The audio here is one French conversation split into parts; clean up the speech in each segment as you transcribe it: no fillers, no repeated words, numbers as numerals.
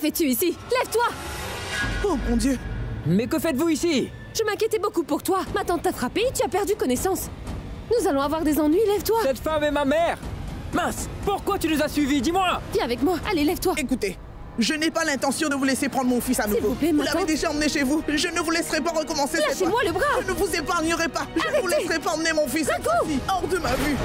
fais-tu ici? Lève-toi! Oh mon Dieu! Mais que faites-vous ici? Je m'inquiétais beaucoup pour toi. Ma tante t'a frappé et tu as perdu connaissance. Nous allons avoir des ennuis, lève-toi! Cette femme est ma mère! Mince! Pourquoi tu nous as suivis? Dis-moi! Viens avec moi, allez, lève-toi! Écoutez, je n'ai pas l'intention de vous laisser prendre mon fils à nouveau. vous plaît, vous ma l'avez tante. déjà emmené chez vous. Je ne vous laisserai pas recommencer cette fois. Lâchez-moi le bras! Je ne vous épargnerai pas. Je ne Arrêtez. vous laisserai pas emmener mon fils cette Rago. fois-ci, hors de ma vue.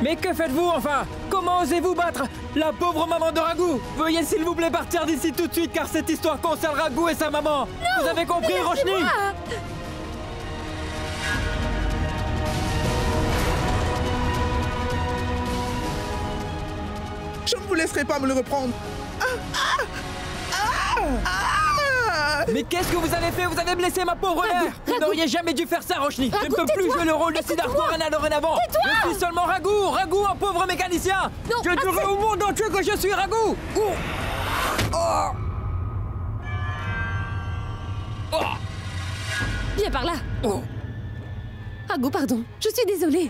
Mais que faites-vous enfin? Comment osez-vous battre la pauvre maman de Rago? Veuillez s'il vous plaît partir d'ici tout de suite car cette histoire concerne Rago et sa maman. Vous avez compris, Roshni? Ah. Je ne vous laisserai pas me le reprendre. Mais qu'est-ce que vous avez fait? Vous avez blessé ma pauvre mère! Vous Rago. n'auriez jamais dû faire ça, Roshni! Je ne Rago, peux plus tais-toi. jouer le rôle de Siddhartha Rana dorénavant! Je suis seulement Rago! Rago, un pauvre mécanicien! Non, Je dirai au monde entier que je suis Rago! Viens par là! Rago, pardon, je suis désolée.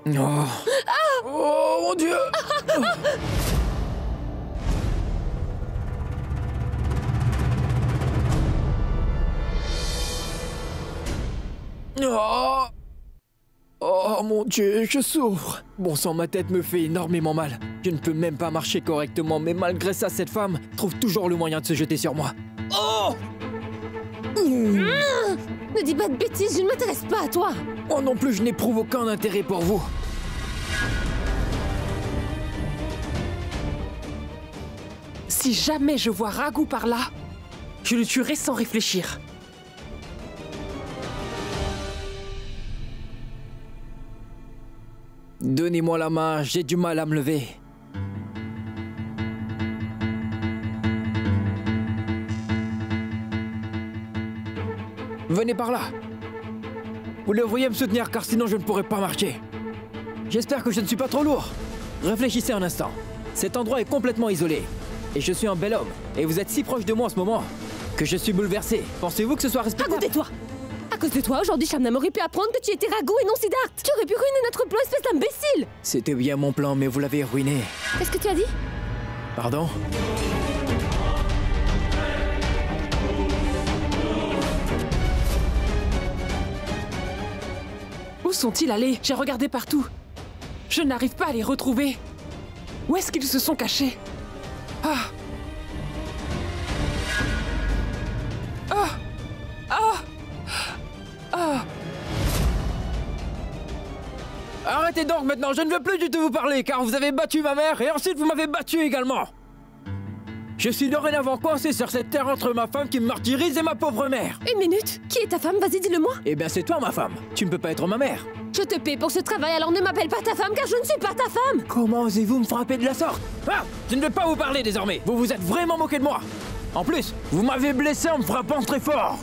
Oh. Oh mon Dieu! Oh. Oh mon Dieu, je souffre. Bon sang, ma tête me fait énormément mal. Je ne peux même pas marcher correctement, mais malgré ça, cette femme trouve toujours le moyen de se jeter sur moi. Oh! Ne dis pas de bêtises, je ne m'intéresse pas à toi. Moi non plus, je n'éprouve aucun intérêt pour vous. Si jamais je vois Rago par là, je le tuerai sans réfléchir. Donnez-moi la main, j'ai du mal à me lever. Venez par là. Vous devriez me soutenir car sinon je ne pourrai pas marcher. J'espère que je ne suis pas trop lourd. Réfléchissez un instant. Cet endroit est complètement isolé. Et je suis un bel homme. Et vous êtes si proche de moi en ce moment que je suis bouleversé. Pensez-vous que ce soit respectable? Rago, tais-toi! À cause de toi, aujourd'hui, Shamnam aurait pu apprendre que tu étais Rago et non Siddhartha. Tu aurais pu ruiner notre plan, espèce d'imbécile! C'était bien mon plan, mais vous l'avez ruiné. Qu'est-ce que tu as dit? Pardon? Où sont-ils allés? J'ai regardé partout. Je n'arrive pas à les retrouver. Où est-ce qu'ils se sont cachés? Ah! Ah! Ah! Ah! Arrêtez donc maintenant, je ne veux plus du tout vous parler car vous avez battu ma mère et ensuite vous m'avez battu également. Je suis dorénavant coincé sur cette terre entre ma femme qui me martyrise et ma pauvre mère. Une minute! Qui est ta femme? Vas-y, dis-le-moi! Eh bien c'est toi ma femme, tu ne peux pas être ma mère. Je te paie pour ce travail, alors ne m'appelle pas ta femme car je ne suis pas ta femme! Comment osez-vous me frapper de la sorte? Ah! Je ne vais pas vous parler désormais, vous vous êtes vraiment moqué de moi. En plus, vous m'avez blessé en me frappant très fort.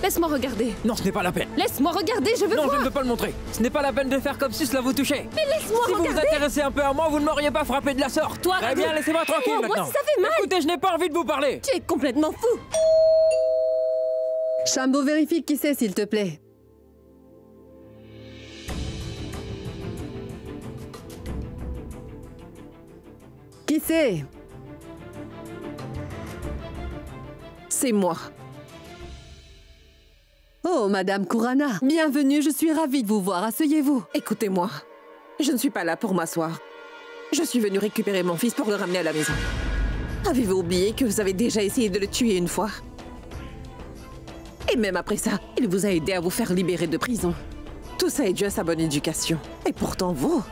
Laisse-moi regarder. Non, ce n'est pas la peine. Laisse-moi regarder, je veux Non, voir! je ne veux pas le montrer. Ce n'est pas la peine de faire comme si cela vous touchait. Mais laisse-moi Si vous vous regarder! intéressez un peu à moi, vous ne m'auriez pas frappé de la sorte. Toi, Très Rago. bien, laissez-moi tranquille Oh, moi, maintenant. si ça fait mal. Écoutez, je n'ai pas envie de vous parler. Tu es complètement fou! Shambo, vérifie qui c'est, s'il te plaît. Qui c'est? C'est moi. Oh, Madame Kurana, bienvenue, je suis ravie de vous voir. Asseyez-vous. Écoutez-moi, je ne suis pas là pour m'asseoir. Je suis venue récupérer mon fils pour le ramener à la maison. Avez-vous oublié que vous avez déjà essayé de le tuer une fois? Et même après ça, il vous a aidé à vous faire libérer de prison. Tout ça est dû à sa bonne éducation. Et pourtant, vous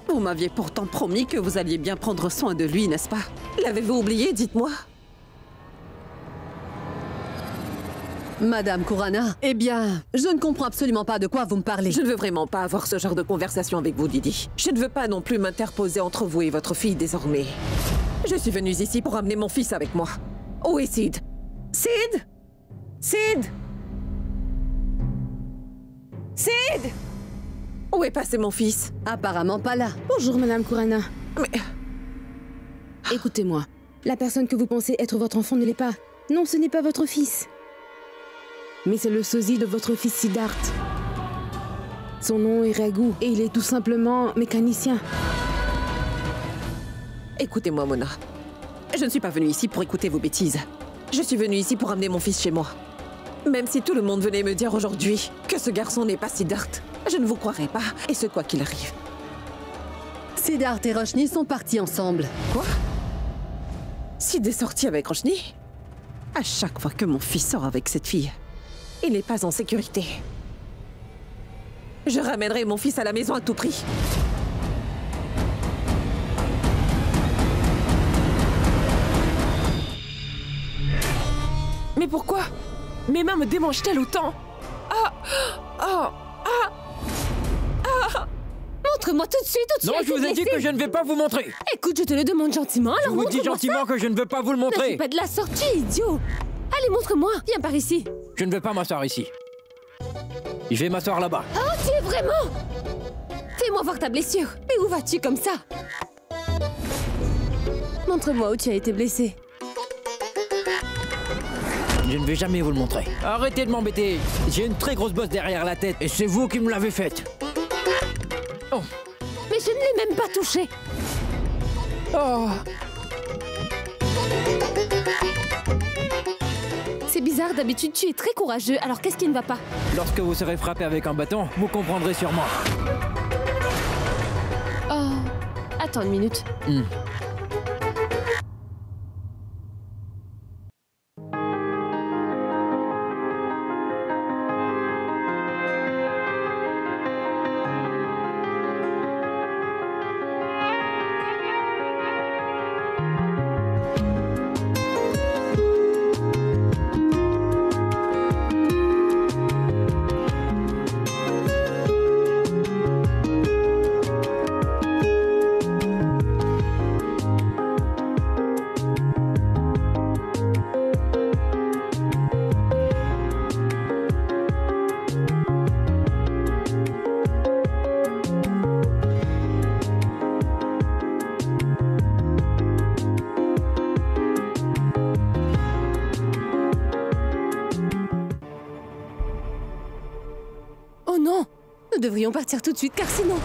Vous m'aviez pourtant promis que vous alliez bien prendre soin de lui, n'est-ce pas? L'avez-vous oublié, dites-moi? Madame Kurana, eh bien, je ne comprends absolument pas de quoi vous me parlez. Je ne veux vraiment pas avoir ce genre de conversation avec vous, Didi. Je ne veux pas non plus m'interposer entre vous et votre fille désormais. Je suis venue ici pour amener mon fils avec moi. Où est Sid? Sid? Sid? Sid? Où est passé mon fils? Apparemment pas là. Bonjour, Madame Kurana. Mais... Écoutez-moi. La personne que vous pensez être votre enfant ne l'est pas. Non, ce n'est pas votre fils. Mais c'est le sosie de votre fils Siddharth. Son nom est Raghu et il est tout simplement mécanicien. Écoutez-moi, Mona. Je ne suis pas venue ici pour écouter vos bêtises. Je suis venue ici pour amener mon fils chez moi. Même si tout le monde venait me dire aujourd'hui que ce garçon n'est pas Siddharth, je ne vous croirais pas, et ce quoi qu'il arrive. Siddharth et Roshni sont partis ensemble. Quoi? Sid est sorti avec Roshni? À chaque fois que mon fils sort avec cette fille, il n'est pas en sécurité. Je ramènerai mon fils à la maison à tout prix. Mais pourquoi? Mes mains me démangent-elles autant? Montre-moi tout de suite, Non, je vous ai dit que je ne vais pas vous montrer. Écoute, je te le demande gentiment, Je alors vous dis montre-moi gentiment ça. que je ne veux pas vous le Ne montrer. fais pas de la sortie, idiot. Allez, montre-moi. Viens par ici. Je ne vais pas m'asseoir ici. Je vais m'asseoir là-bas. Oh, tu es vraiment... Fais-moi voir ta blessure. Mais où vas-tu comme ça? Montre-moi où tu as été blessé. Je ne vais jamais vous le montrer. Arrêtez de m'embêter. J'ai une très grosse bosse derrière la tête et c'est vous qui me l'avez faite. Oh. Mais je ne l'ai même pas touché. Oh. C'est bizarre, d'habitude tu es très courageux, alors qu'est-ce qui ne va pas? Lorsque vous serez frappé avec un bâton, vous comprendrez sûrement. Oh... Attends une minute. Oh non! Nous devrions partir tout de suite, car sinon...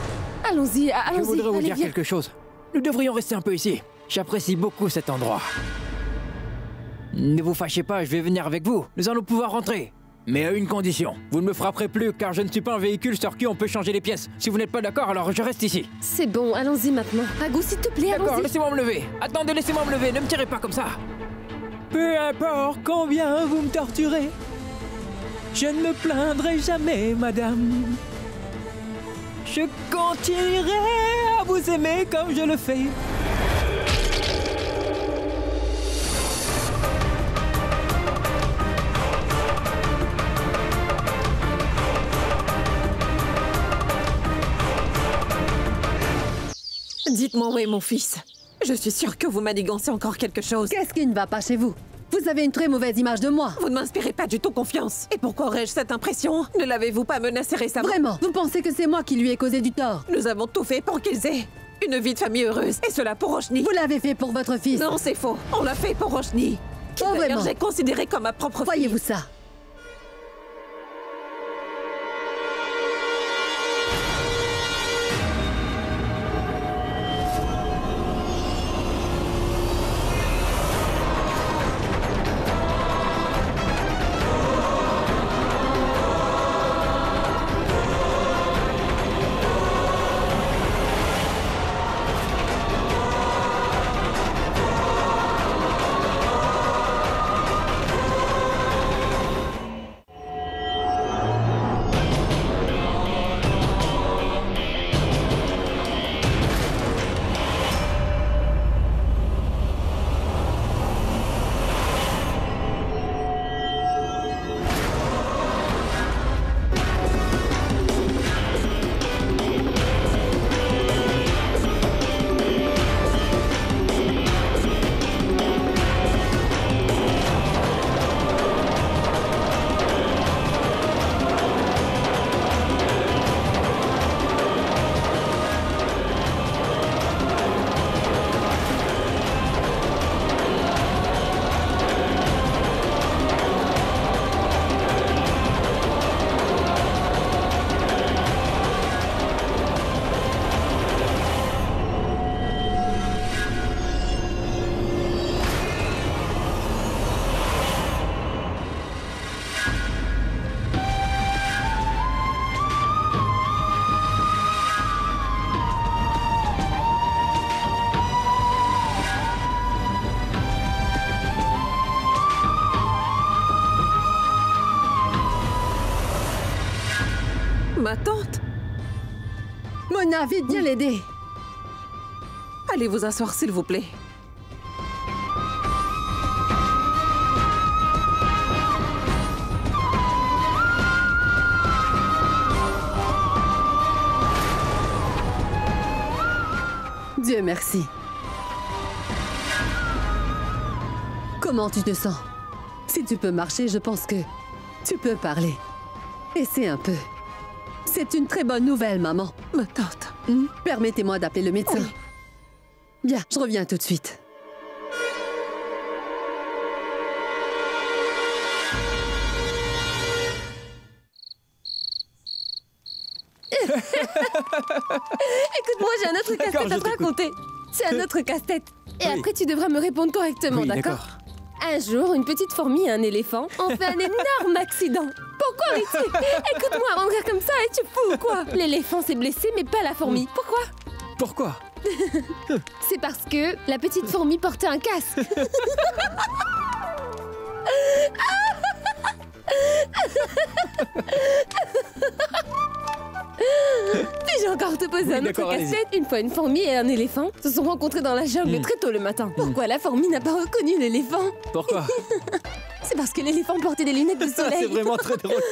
Allons-y, Je allons-y, voudrais vous allez, dire viens. quelque chose. Nous devrions rester un peu ici. J'apprécie beaucoup cet endroit. Ne vous fâchez pas, je vais venir avec vous. Nous allons pouvoir rentrer. Mais à une condition. Vous ne me frapperez plus, car je ne suis pas un véhicule sur qui on peut changer les pièces. Si vous n'êtes pas d'accord, alors je reste ici. C'est bon, allons-y maintenant. Raghu, s'il te plaît, D'accord, allons-y. laissez-moi me lever. Attendez, laissez-moi me lever, ne me tirez pas comme ça. Peu importe combien vous me torturez, je ne me plaindrai jamais, madame. Je continuerai à vous aimer comme je le fais. Dites-moi où est mon fils. Je suis sûre que vous manigancez encore quelque chose. Qu'est-ce qui ne va pas chez vous? Vous avez une très mauvaise image de moi. Vous ne m'inspirez pas du tout confiance. Et pourquoi aurais-je cette impression? Ne l'avez-vous pas menacé récemment? Vraiment, vous pensez que c'est moi qui lui ai causé du tort? Nous avons tout fait pour qu'ils aient une vie de famille heureuse. Et cela pour Roshni. Vous l'avez fait pour votre fils. Non, c'est faux. On l'a fait pour Roshni. Qui Oh, d'ailleurs vraiment? j'ai considéré comme ma propre fille. Voyez-vous ça? Mona, vite, viens l'aider. Allez vous asseoir, s'il vous plaît. Dieu merci. Comment tu te sens? Si tu peux marcher, je pense que tu peux parler. Essaie un peu. C'est une très bonne nouvelle, maman. Ma tante. Permettez-moi d'appeler le médecin. Oui. Bien, je reviens tout de suite. Écoute-moi, j'ai un autre D'accord, casse-tête je à te t'écoute. raconter. C'est un autre casse-tête. Et Oui. après, tu devras me répondre correctement, Oui, d'accord? Un jour, une petite fourmi et un éléphant ont fait un énorme accident. Pourquoi, Richie? Écoute-moi, on regarde comme ça et tu fous ou quoi? L'éléphant s'est blessé, mais pas la fourmi. Pourquoi? Pourquoi? C'est parce que la petite fourmi portait un casque. Puis-je encore te poser Oui, un autre d'accord, allez-y. casse-tête? Une fois, une fourmi et un éléphant se sont rencontrés dans la jungle très tôt le matin. Pourquoi la fourmi n'a pas reconnu l'éléphant? Pourquoi? C'est parce que l'éléphant portait des lunettes de soleil. C'est vraiment très drôle.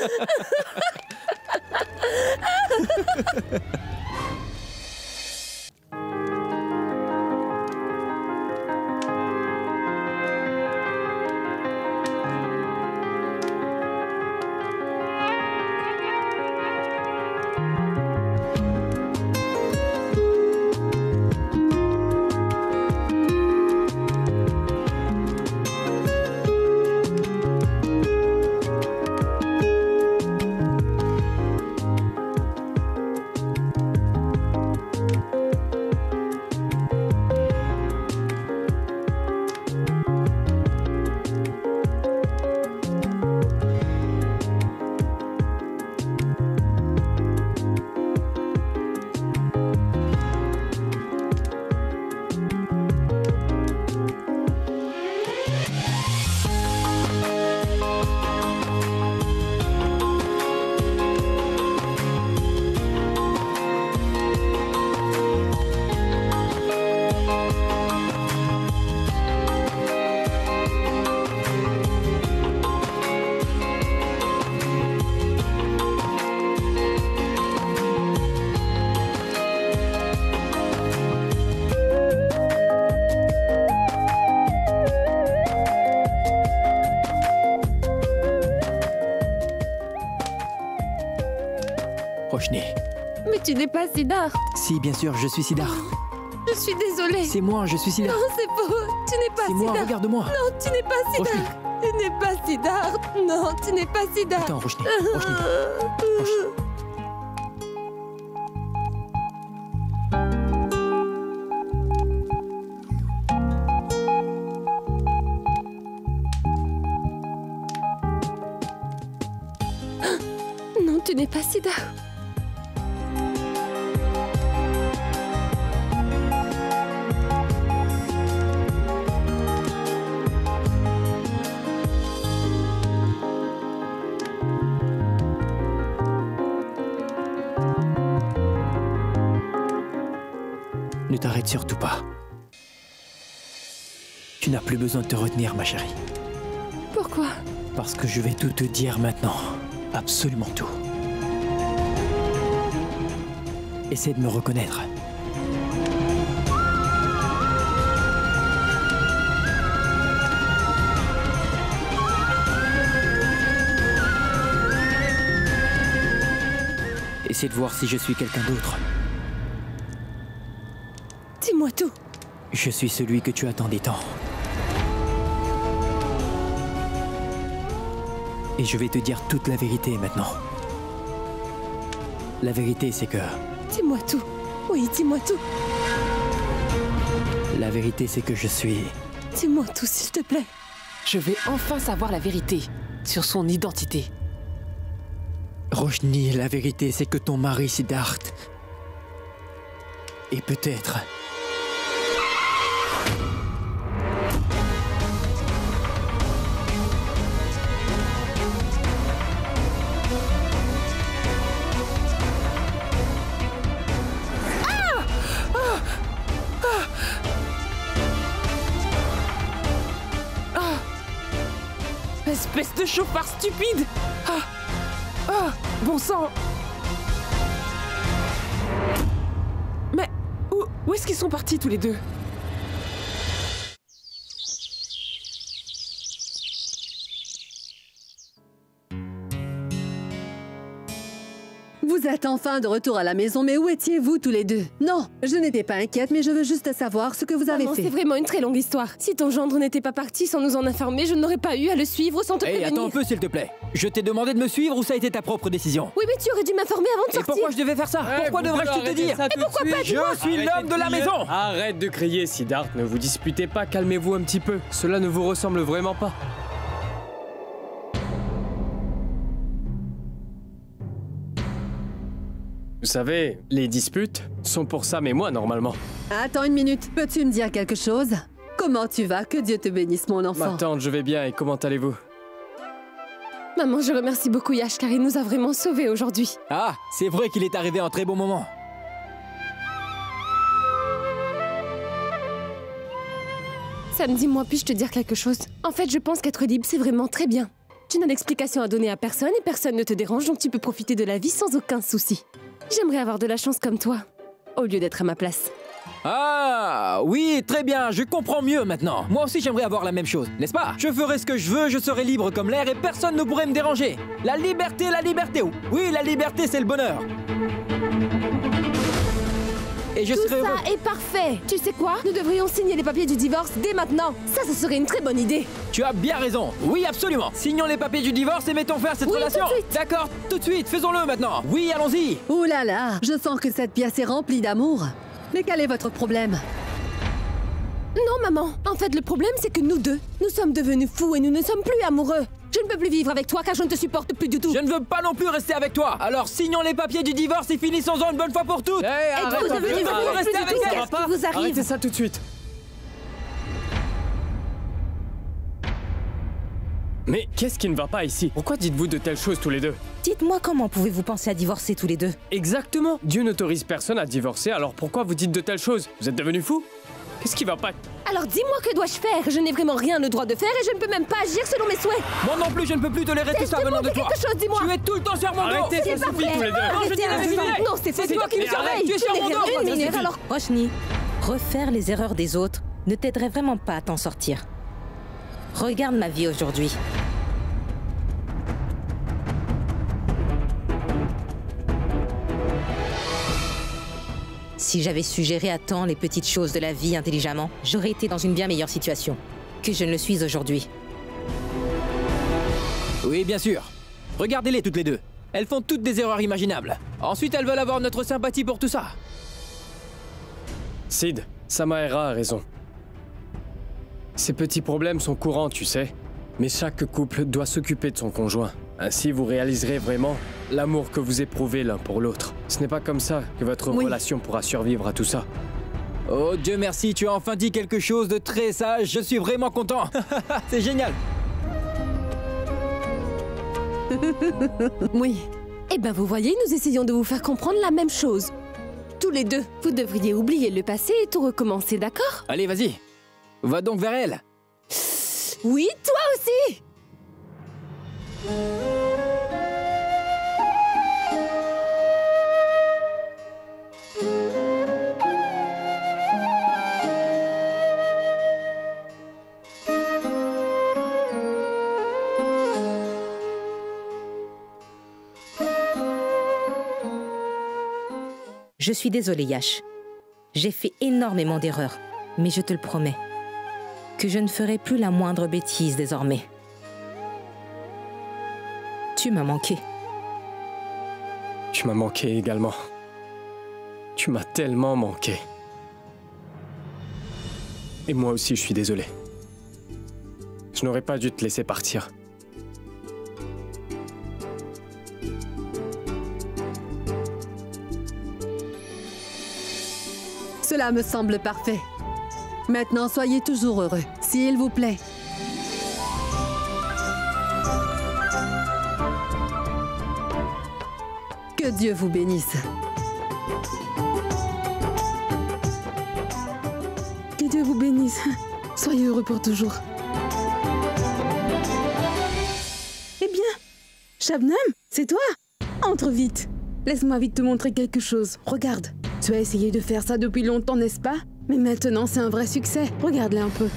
Roshni. Mais tu n'es pas Siddharth. Si, bien sûr, je suis Siddharth. Je suis désolée. C'est moi, je suis Siddharth. Non, c'est faux. Tu n'es pas C'est moi, Siddharth. regarde-moi. Non, tu n'es pas Siddharth. Tu n'es pas Siddharth. Non, tu n'es pas Siddharth. Attends, Roshni. Roshni. Roshni. Non, tu n'es pas Siddharth. Ne t'arrête surtout pas. Tu n'as plus besoin de te retenir, ma chérie. Pourquoi? Parce que je vais tout te dire maintenant. Absolument tout. Essaie de me reconnaître. Essaie de voir si je suis quelqu'un d'autre. Dis-moi tout. Je suis celui que tu attendais tant. Et je vais te dire toute la vérité maintenant. La vérité, c'est que... Dis-moi tout. Oui, dis-moi tout. La vérité, c'est que je suis... Dis-moi tout, s'il te plaît. Je vais enfin savoir la vérité sur son identité. Roshni, la vérité, c'est que ton mari, Siddharth... Et peut-être... Espèce de chauffard stupide! Bon sang! Mais où est-ce qu'ils sont partis tous les deux? Vous êtes enfin de retour à la maison, mais où étiez-vous tous les deux? Non, je n'étais pas inquiète, mais je veux juste savoir ce que vous avez Maman, fait. c'est vraiment une très longue histoire. Si ton gendre n'était pas parti sans nous en informer, je n'aurais pas eu à le suivre sans te Hé, prévenir. attends un peu s'il te plaît. Je t'ai demandé de me suivre ou ça a été ta propre décision? Oui, mais tu aurais dû m'informer avant de Et sortir. pourquoi je devais faire ça? Pourquoi devrais-je tout te dire? Et pourquoi pas? Je suis l'homme de la maison! Arrête de crier, Siddharth, ne vous disputez pas, calmez-vous un petit peu. Cela ne vous ressemble vraiment pas. Vous savez, les disputes sont pour ça, mais moi, normalement. Attends une minute, peux-tu me dire quelque chose? Comment tu vas? Que Dieu te bénisse, mon enfant. Ma tante, je vais bien, et comment allez-vous? Maman, je remercie beaucoup Yash car il nous a vraiment sauvés aujourd'hui. Ah, c'est vrai qu'il est arrivé à un très bon moment. Samedi, moi, puis-je te dire quelque chose? En fait, je pense qu'être libre, c'est vraiment très bien. Tu n'as d'explication à donner à personne et personne ne te dérange, donc tu peux profiter de la vie sans aucun souci. J'aimerais avoir de la chance comme toi, au lieu d'être à ma place. Ah, oui, très bien, je comprends mieux maintenant. Moi aussi j'aimerais avoir la même chose, n'est-ce pas? Je ferai ce que je veux, je serai libre comme l'air et personne ne pourrait me déranger. La liberté, oui, la liberté c'est le bonheur. Et je Tout serai heureux. ça est parfait. Tu sais quoi? Nous devrions signer les papiers du divorce dès maintenant. Ça serait une très bonne idée. Tu as bien raison. Oui, absolument. Signons les papiers du divorce et mettons fin à cette Oui, relation. tout de suite. D'accord, tout de suite, faisons-le maintenant. Oui, allons-y. Ouh là là, je sens que cette pièce est remplie d'amour. Mais quel est votre problème? Non, maman. En fait, le problème, c'est que nous deux, nous sommes devenus fous et nous ne sommes plus amoureux. Je ne peux plus vivre avec toi car je ne te supporte plus du tout. Je ne veux pas non plus rester avec toi. Alors signons les papiers du divorce et finissons-en une bonne fois pour toutes. Êtes-vous arrête, devenus arrête, fous? restez Plus du avec tout. elle. Qu'est-ce qui vous arrive? Arrêtez ça tout de suite. Mais qu'est-ce qui ne va pas ici? Pourquoi dites-vous de telles choses tous les deux? Dites-moi comment pouvez-vous penser à divorcer tous les deux? Exactement. Dieu n'autorise personne à divorcer, alors pourquoi vous dites de telles choses? Vous êtes devenus fous? Qu'est-ce qui va pas? Alors dis-moi, que dois-je faire? Je n'ai vraiment rien le droit de faire et je ne peux même pas agir selon mes souhaits. Moi non plus, je ne peux plus tolérer tout ça venant de toi. quelque chose, dis-moi. Tu es tout le temps sur mon dos. Arrêtez, C'est ça pas suffit vrai. tous les deux. Non, je dis la Arrêtez, vérité. non, c'est toi qui me Mais arrête, surveilles. tu es sur mon dos. Une minute, alors. Roshni, refaire les erreurs des autres ne t'aiderait vraiment pas à t'en sortir. Regarde ma vie aujourd'hui. Si j'avais su gérer à temps les petites choses de la vie intelligemment, j'aurais été dans une bien meilleure situation que je ne le suis aujourd'hui. Oui, bien sûr. Regardez-les toutes les deux. Elles font toutes des erreurs imaginables. Ensuite, elles veulent avoir notre sympathie pour tout ça. Sid, Samaera a raison. Ces petits problèmes sont courants, tu sais. Mais chaque couple doit s'occuper de son conjoint. Ainsi, vous réaliserez vraiment l'amour que vous éprouvez l'un pour l'autre. Ce n'est pas comme ça que votre relation pourra survivre à tout ça. Oh Dieu merci, tu as enfin dit quelque chose de très sage. Je suis vraiment content. C'est génial. Oui. Eh ben, vous voyez, nous essayons de vous faire comprendre la même chose. Tous les deux, vous devriez oublier le passé et tout recommencer, d'accord? Allez, vas-y. Va donc vers elle. Oui, toi aussi! Je suis désolée, Yash. J'ai fait énormément d'erreurs, mais je te le promets, que je ne ferai plus la moindre bêtise désormais. Tu m'as manqué. Tu m'as manqué également. Tu m'as tellement manqué. Et moi aussi, je suis désolé. Je n'aurais pas dû te laisser partir. Cela me semble parfait. Maintenant, soyez toujours heureux, s'il vous plaît. Que Dieu vous bénisse. Que Dieu vous bénisse. Soyez heureux pour toujours. Shabnam, c'est toi? Entre vite. Laisse-moi vite te montrer quelque chose. Regarde. Tu as essayé de faire ça depuis longtemps, n'est-ce pas? Mais maintenant, c'est un vrai succès. Regarde-les un peu.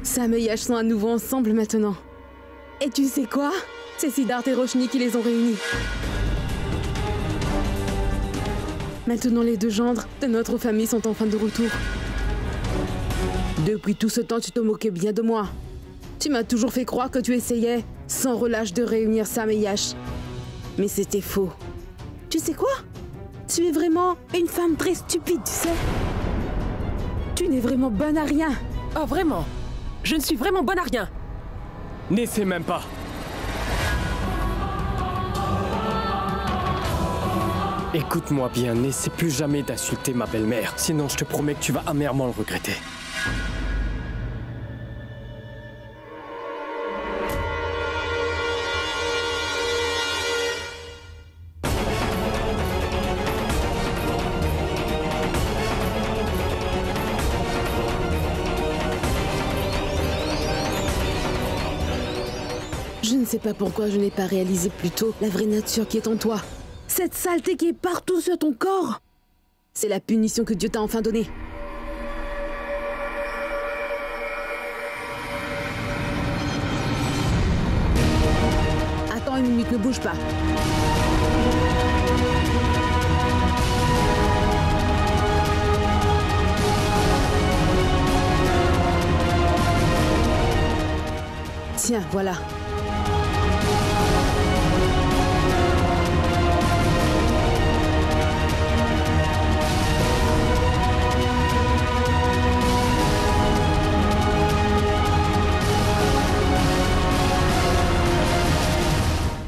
Sam et Yash sont à nouveau ensemble maintenant. Et tu sais quoi? C'est Siddharth et Roshni qui les ont réunis. Maintenant, les deux gendres de notre famille sont enfin de retour. Depuis tout ce temps, tu te moquais bien de moi. Tu m'as toujours fait croire que tu essayais, sans relâche, de réunir Sam et Yash. Mais c'était faux. Tu sais quoi? Tu es vraiment une femme très stupide, tu sais. Tu n'es vraiment bonne à rien. Oh, vraiment? Je ne suis vraiment bonne à rien. N'essaie même pas. Écoute-moi bien, n'essaie plus jamais d'insulter ma belle-mère. Sinon, je te promets que tu vas amèrement le regretter. Je ne sais pas pourquoi je n'ai pas réalisé plus tôt la vraie nature qui est en toi. Cette saleté qui est partout sur ton corps. C'est la punition que Dieu t'a enfin donnée. Attends une minute, ne bouge pas. Tiens, voilà.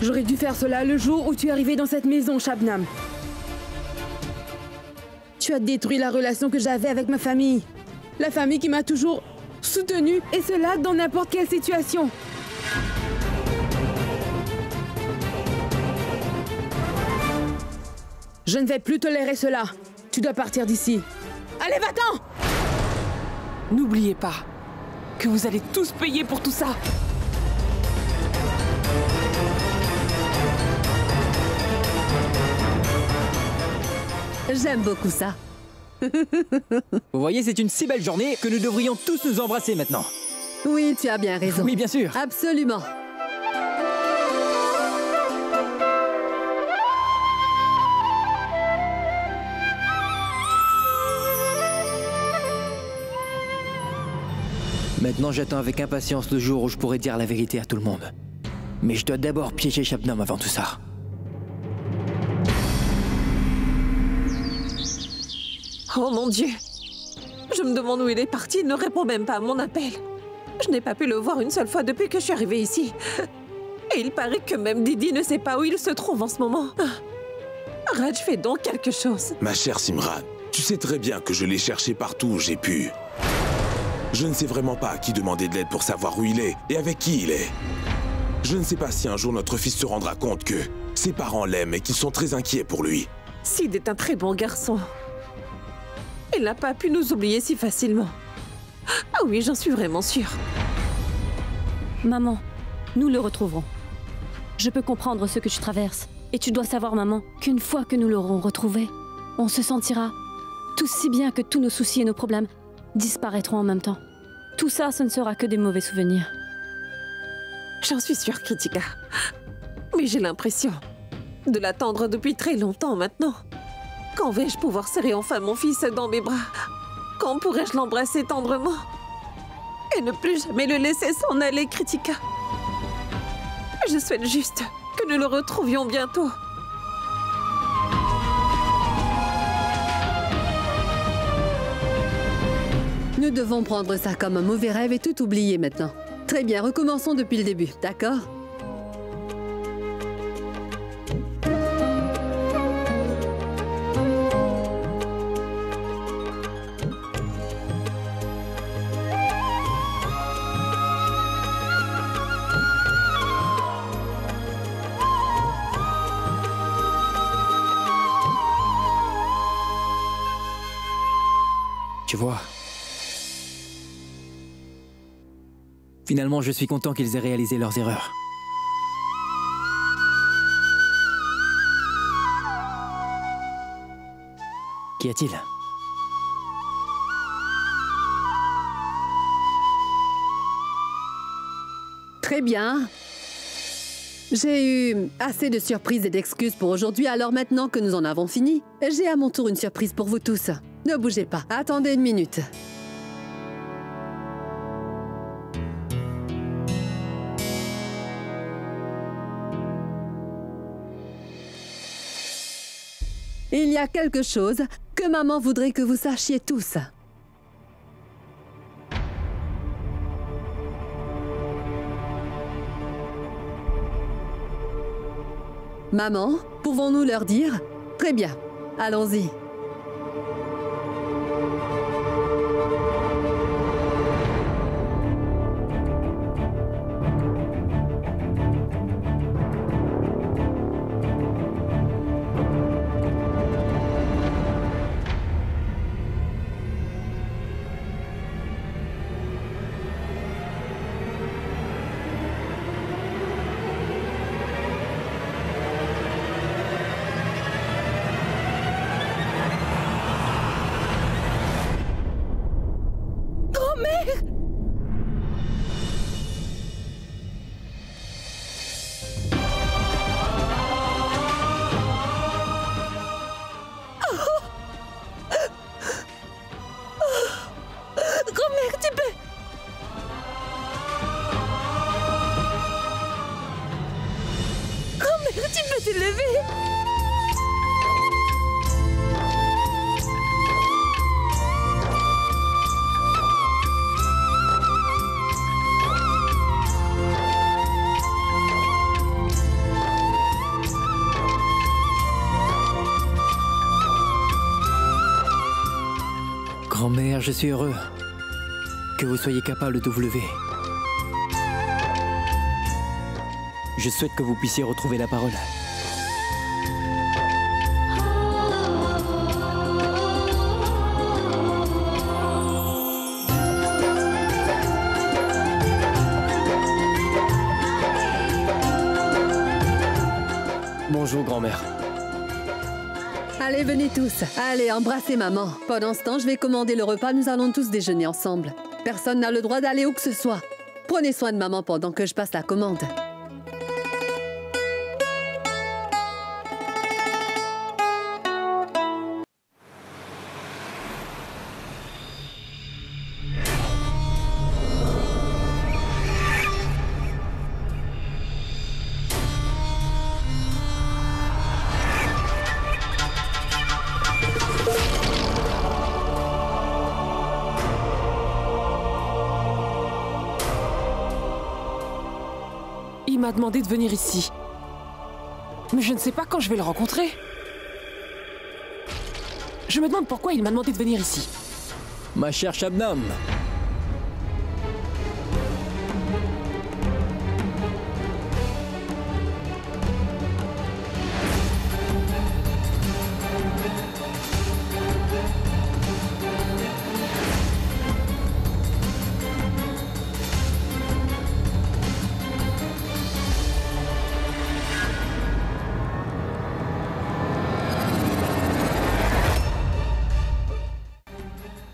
J'aurais dû faire cela le jour où tu es arrivé dans cette maison, Shabnam. Tu as détruit la relation que j'avais avec ma famille. La famille qui m'a toujours soutenue, et cela dans n'importe quelle situation. Je ne vais plus tolérer cela. Tu dois partir d'ici. Allez, va-t'en! N'oubliez pas que vous allez tous payer pour tout ça. J'aime beaucoup ça. Vous voyez, c'est une si belle journée que nous devrions tous nous embrasser maintenant. Oui, tu as bien raison. Oui, bien sûr. Absolument. Maintenant, j'attends avec impatience le jour où je pourrai dire la vérité à tout le monde. Mais je dois d'abord piéger Shabnam avant tout ça. Oh mon Dieu! Je me demande où il est parti, il ne répond même pas à mon appel. Je n'ai pas pu le voir une seule fois depuis que je suis arrivée ici. Et il paraît que même Didi ne sait pas où il se trouve en ce moment. Raj, fais donc quelque chose. Ma chère Simran, tu sais très bien que je l'ai cherché partout où j'ai pu. Je ne sais vraiment pas à qui demander de l'aide pour savoir où il est et avec qui il est. Je ne sais pas si un jour notre fils se rendra compte que ses parents l'aiment et qu'ils sont très inquiets pour lui. Sid est un très bon garçon. Il n'a pas pu nous oublier si facilement. Ah oui, j'en suis vraiment sûre. Maman, nous le retrouverons. Je peux comprendre ce que tu traverses. Et tu dois savoir, maman, qu'une fois que nous l'aurons retrouvé, on se sentira tous si bien que tous nos soucis et nos problèmes disparaîtront en même temps. Tout ça, ce ne sera que des mauvais souvenirs. J'en suis sûre, Kritika. Mais j'ai l'impression de l'attendre depuis très longtemps maintenant. Quand vais-je pouvoir serrer enfin mon fils dans mes bras? Quand pourrai-je l'embrasser tendrement? Et ne plus jamais le laisser s'en aller, Kritika. Je souhaite juste que nous le retrouvions bientôt. Nous devons prendre ça comme un mauvais rêve et tout oublier maintenant. Très bien, recommençons depuis le début, d'accord? Tu vois. Finalement, je suis content qu'ils aient réalisé leurs erreurs. Qu'y a-t-il? Très bien. J'ai eu assez de surprises et d'excuses pour aujourd'hui, alors maintenant que nous en avons fini, j'ai à mon tour une surprise pour vous tous. Ne bougez pas, attendez une minute. Il y a quelque chose que maman voudrait que vous sachiez tous. Maman, pouvons-nous leur dire? Très bien, allons-y. Grand-mère, je suis heureux que vous soyez capable de vous lever. Je souhaite que vous puissiez retrouver la parole. Bonjour, grand-mère. Allez, venez tous. Allez, embrassez maman. Pendant ce temps, je vais commander le repas. Nous allons tous déjeuner ensemble. Personne n'a le droit d'aller où que ce soit. Prenez soin de maman pendant que je passe la commande. Il m'a demandé de venir ici. Mais je ne sais pas quand je vais le rencontrer. Je me demande pourquoi il m'a demandé de venir ici. Ma chère Shabnam,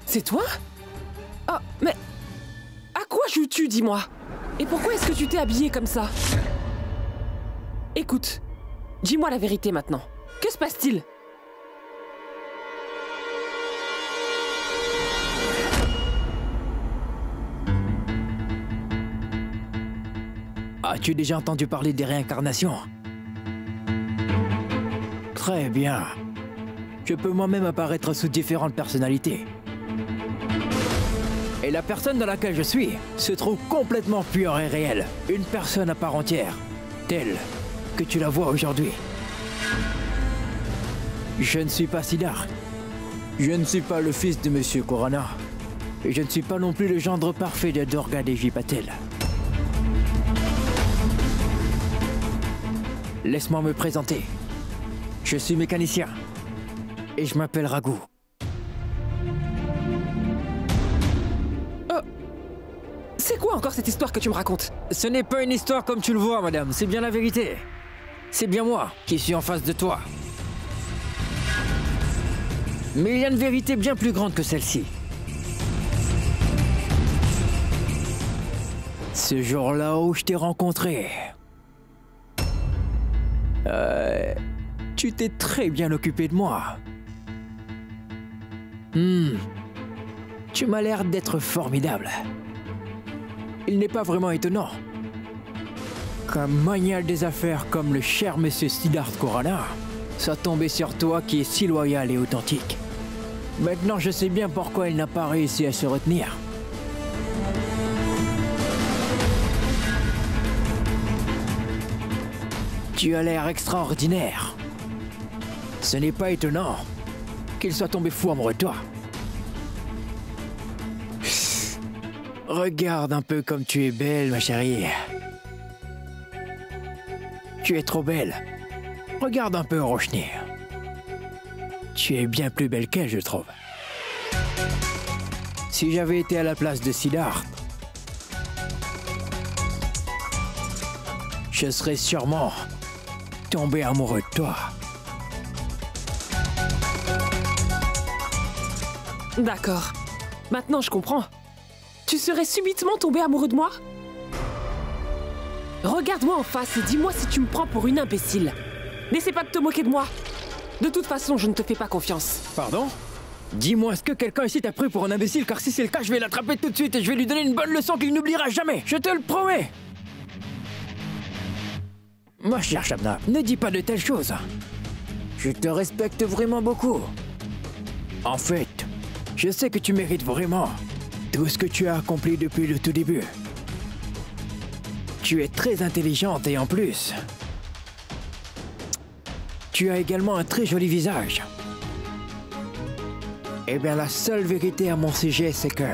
c'est toi? Oh, mais... À quoi joues-tu, dis-moi? Et pourquoi est-ce que tu t'es habillée comme ça? Écoute, dis-moi la vérité maintenant. Que se passe-t-il? as-tu déjà entendu parler des réincarnations? Très bien. Je peux moi-même apparaître sous différentes personnalités. Et la personne dans laquelle je suis se trouve complètement pure et réelle. Une personne à part entière, telle que tu la vois aujourd'hui. Je ne suis pas Siddharth. Je ne suis pas le fils de Monsieur Khurana. Et je ne suis pas non plus le gendre parfait de Durga Devi Patel. Laisse-moi me présenter. Je suis mécanicien. Et je m'appelle Raghu. C'est quoi encore cette histoire que tu me racontes? Ce n'est pas une histoire comme tu le vois, madame. C'est bien la vérité. C'est bien moi qui suis en face de toi. Mais il y a une vérité bien plus grande que celle-ci. Ce jour-là où je t'ai rencontré, tu t'es très bien occupé de moi. Tu m'as l'air d'être formidable. Il n'est pas vraiment étonnant qu'un manial des affaires comme le cher monsieur Siddharth Khorana soit tombé sur toi qui est si loyal et authentique. Maintenant, je sais bien pourquoi il n'a pas réussi à se retenir. Tu as l'air extraordinaire. Ce n'est pas étonnant qu'il soit tombé fou amoureux de toi. Regarde un peu comme tu es belle, ma chérie. Tu es trop belle. Regarde un peu Roshni. Tu es bien plus belle qu'elle, je trouve. Si j'avais été à la place de Siddharth, je serais sûrement tombé amoureux de toi. D'accord. Maintenant, je comprends. Tu serais subitement tombé amoureux de moi? Regarde-moi en face et dis-moi si tu me prends pour une imbécile. N'essaie pas de te moquer de moi. De toute façon, je ne te fais pas confiance. Pardon? Dis-moi, est-ce que quelqu'un ici t'a pris pour un imbécile? Car si c'est le cas, je vais l'attraper tout de suite et je vais lui donner une bonne leçon qu'il n'oubliera jamais. Je te le promets. Ma chère Shabnam, ne dis pas de telles choses. Je te respecte vraiment beaucoup. En fait, je sais que tu mérites vraiment tout ce que tu as accompli depuis le tout début. Tu es très intelligente et en plus, tu as également un très joli visage. Eh bien, la seule vérité à mon sujet, c'est que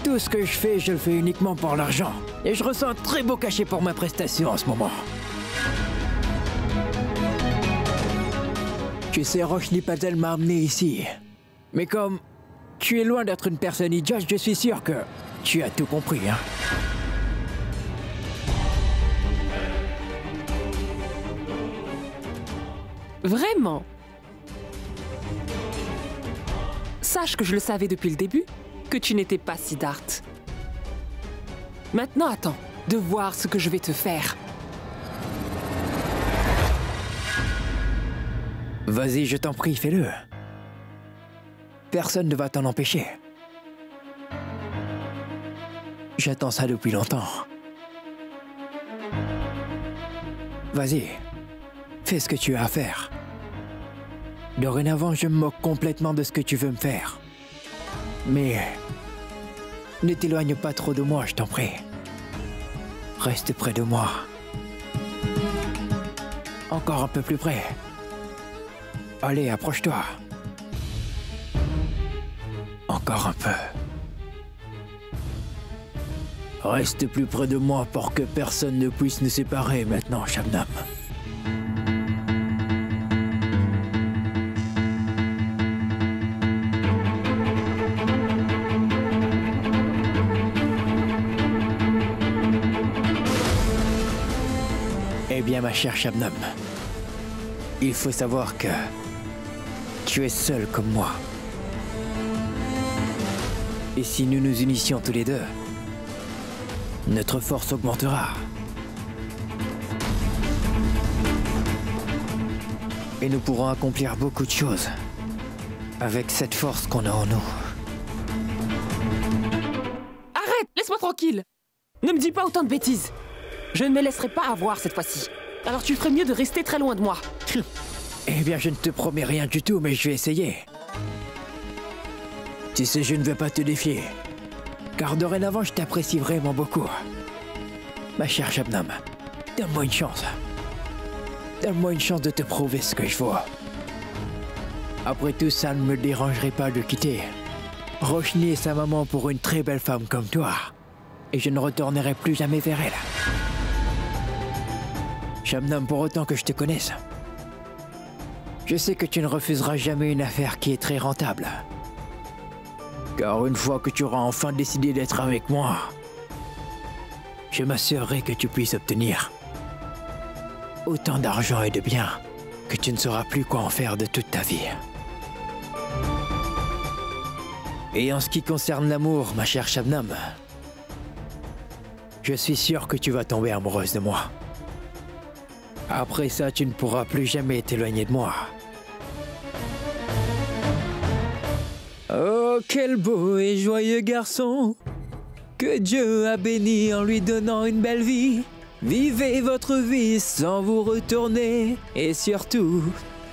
tout ce que je le fais uniquement pour l'argent. Et je ressens un très beau cachet pour ma prestation en ce moment. Tu sais, Roshni Patel m'a amené ici. Mais comme tu es loin d'être une personne idiote, je suis sûr que tu as tout compris, hein. Vraiment? Sache que je le savais depuis le début, que tu n'étais pas Siddharth. Maintenant, attends de voir ce que je vais te faire. Vas-y, je t'en prie, fais-le. Personne ne va t'en empêcher. J'attends ça depuis longtemps. Vas-y, fais ce que tu as à faire. Dorénavant, je me moque complètement de ce que tu veux me faire. Mais ne t'éloigne pas trop de moi, je t'en prie. Reste près de moi. Encore un peu plus près. Allez, approche-toi. Encore un peu. Reste plus près de moi pour que personne ne puisse nous séparer maintenant, Shabnam. Eh bien, ma chère Shabnam, il faut savoir que tu es seule comme moi. Et si nous nous unissions tous les deux, notre force augmentera. Et nous pourrons accomplir beaucoup de choses avec cette force qu'on a en nous. Arrête, laisse-moi tranquille. Ne me dis pas autant de bêtises. Je ne me laisserai pas avoir cette fois-ci. Alors tu ferais mieux de rester très loin de moi. Eh bien, je ne te promets rien du tout, mais je vais essayer. Tu sais, je ne vais pas te défier. Car dorénavant, je t'apprécie vraiment beaucoup. Ma chère Shabnam, donne-moi une chance. Donne-moi une chance de te prouver ce que je vaux. Après tout, ça ne me dérangerait pas de quitter Roshni et sa maman pour une très belle femme comme toi. Et je ne retournerai plus jamais vers elle. Shabnam, pour autant que je te connaisse, je sais que tu ne refuseras jamais une affaire qui est très rentable. Car une fois que tu auras enfin décidé d'être avec moi, je m'assurerai que tu puisses obtenir autant d'argent et de biens que tu ne sauras plus quoi en faire de toute ta vie. Et en ce qui concerne l'amour, ma chère Shabnam, je suis sûr que tu vas tomber amoureuse de moi. Après ça, tu ne pourras plus jamais t'éloigner de moi. Oh, quel beau et joyeux garçon, que Dieu a béni en lui donnant une belle vie. Vivez votre vie sans vous retourner et surtout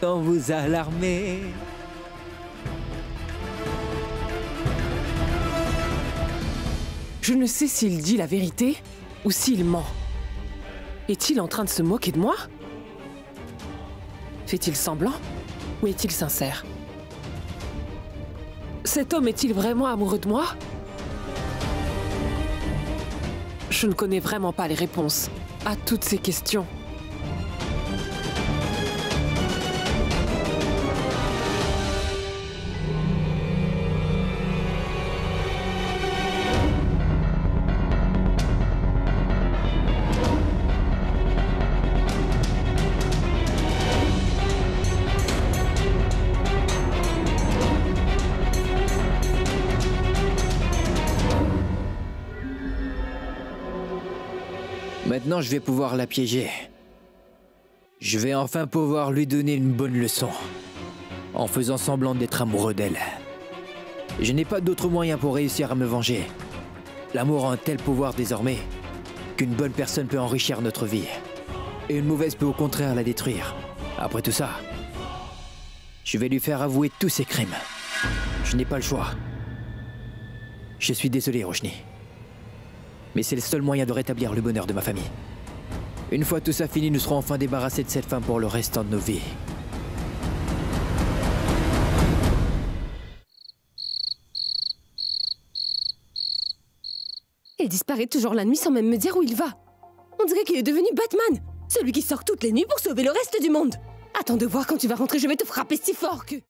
sans vous alarmer. Je ne sais s'il dit la vérité ou s'il ment. Est-il en train de se moquer de moi? Fait-il semblant ou est-il sincère? Cet homme est-il vraiment amoureux de moi? Je ne connais vraiment pas les réponses à toutes ces questions. Maintenant, je vais pouvoir la piéger. Je vais enfin pouvoir lui donner une bonne leçon, en faisant semblant d'être amoureux d'elle. Je n'ai pas d'autre moyen pour réussir à me venger. L'amour a un tel pouvoir désormais qu'une bonne personne peut enrichir notre vie, et une mauvaise peut au contraire la détruire. Après tout ça, je vais lui faire avouer tous ses crimes. Je n'ai pas le choix. Je suis désolé, Roshni. Mais c'est le seul moyen de rétablir le bonheur de ma famille. Une fois tout ça fini, nous serons enfin débarrassés de cette femme pour le restant de nos vies. Il disparaît toujours la nuit sans même me dire où il va. On dirait qu'il est devenu Batman, celui qui sort toutes les nuits pour sauver le reste du monde. Attends de voir quand tu vas rentrer, je vais te frapper si fort que...